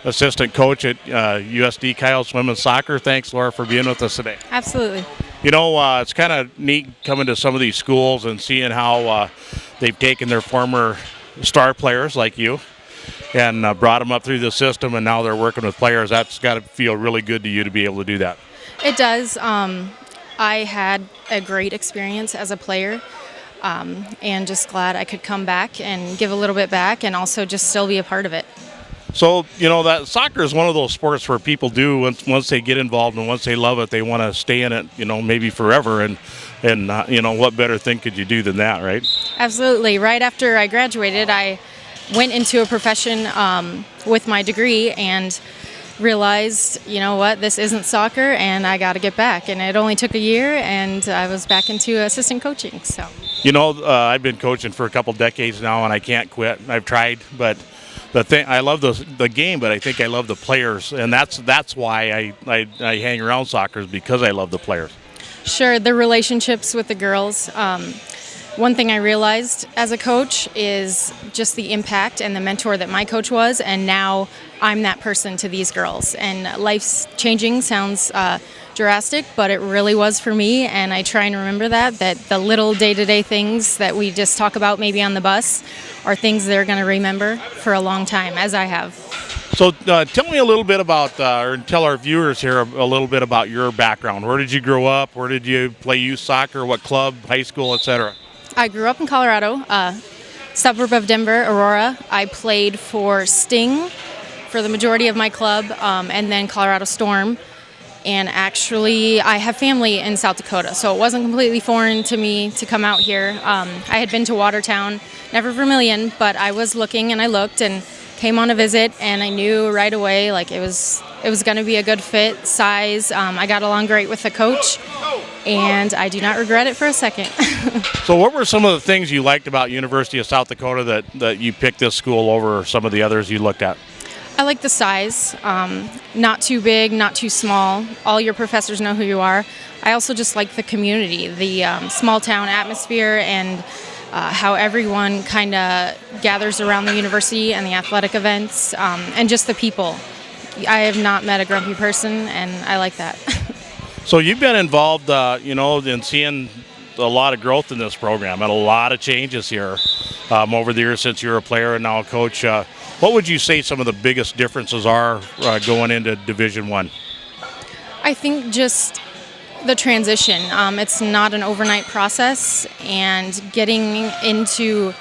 assistant coach at USD Coyotes Women's Soccer. Thanks, Laura, for being with us today. Absolutely. You know, it's kind of neat coming to some of these schools and seeing how they've taken their former star players like you and brought them up through the system, and now they're working with players. That's got to feel really good to you to be able to do that. It does. I had a great experience as a player, and just glad I could come back and give a little bit back and also just still be a part of it. So, you know, that soccer is one of those sports where people do, once they get involved and once they love it, they want to stay in it, you know, maybe forever. And you know, what better thing could you do than that, right? Absolutely. Right after I graduated, I went into a profession with my degree and realized, you know what, this isn't soccer and I got to get back. And it only took a year and I was back into assistant coaching. So, you know, I've been coaching for a couple decades now and I can't quit. I've tried, but the thing, I love the game, but I think I love the players, and that's why I hang around soccer, is because I love the players. Sure, the relationships with the girls. One thing I realized as a coach is just the impact and the mentor that my coach was, and now I'm that person to these girls. And life's changing sounds drastic, but it really was for me, and I try and remember that the little day-to-day things that we just talk about maybe on the bus are things they're going to remember for a long time, as I have. So tell me a little bit about, or tell our viewers here a little bit about your background. Where did you grow up? Where did you play youth soccer? What club, high school, etc.? I grew up in Colorado, suburb of Denver, Aurora. I played for Sting for the majority of my club, and then Colorado Storm. And actually, I have family in South Dakota, so it wasn't completely foreign to me to come out here. I had been to Watertown, never Vermilion, but I was looking and I looked and came on a visit, and I knew right away like it was going to be a good fit, size. I got along great with the coach, and I do not regret it for a second. So what were some of the things you liked about University of South Dakota that you picked this school over some of the others you looked at? I like the size, not too big, not too small. All your professors know who you are. I also just like the community, the small town atmosphere, and how everyone kind of gathers around the university and the athletic events, and just the people. I have not met a grumpy person, and I like that. So you've been involved, you know, in seeing a lot of growth in this program and a lot of changes here over the years since you were a player and now a coach. What would you say some of the biggest differences are going into Division I? I think just the transition. It's not an overnight process, and getting into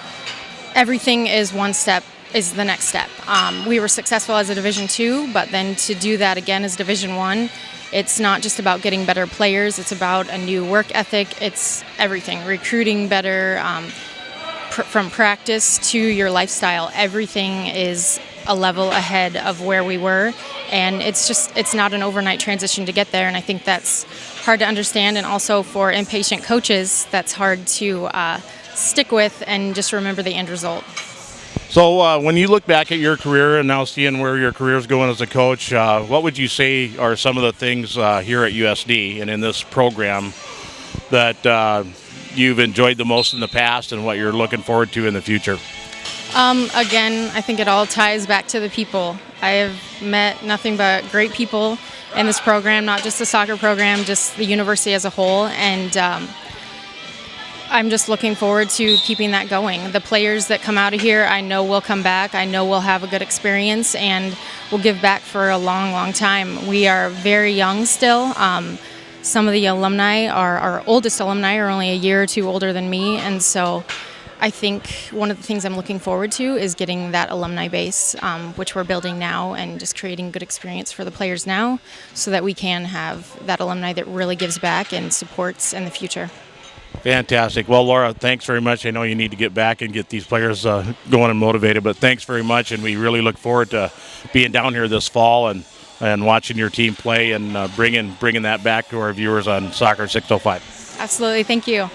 everything is one step, is the next step. We were successful as a Division II, but then to do that again as Division I, it's not just about getting better players, it's about a new work ethic, it's everything, recruiting better, from practice to your lifestyle, everything is a level ahead of where we were, and it's not an overnight transition to get there, and I think that's hard to understand, and also for impatient coaches, that's hard to stick with and just remember the end result. So when you look back at your career and now seeing where your career is going as a coach, what would you say are some of the things here at USD and in this program that you've enjoyed the most in the past and what you're looking forward to in the future? Again, I think it all ties back to the people. I have met nothing but great people in this program, not just the soccer program, just the university as a whole, and I'm just looking forward to keeping that going. The players that come out of here, I know will come back. I know we'll have a good experience and we'll give back for a long, long time. We are very young still. Some of the alumni, our oldest alumni, are only a year or two older than me, and so I think one of the things I'm looking forward to is getting that alumni base, which we're building now, and just creating good experience for the players now so that we can have that alumni that really gives back and supports in the future. Fantastic. Well, Laura, thanks very much. I know you need to get back and get these players going and motivated, but thanks very much, and we really look forward to being down here this fall and watching your team play and bringing that back to our viewers on Soccer 605. Absolutely. Thank you.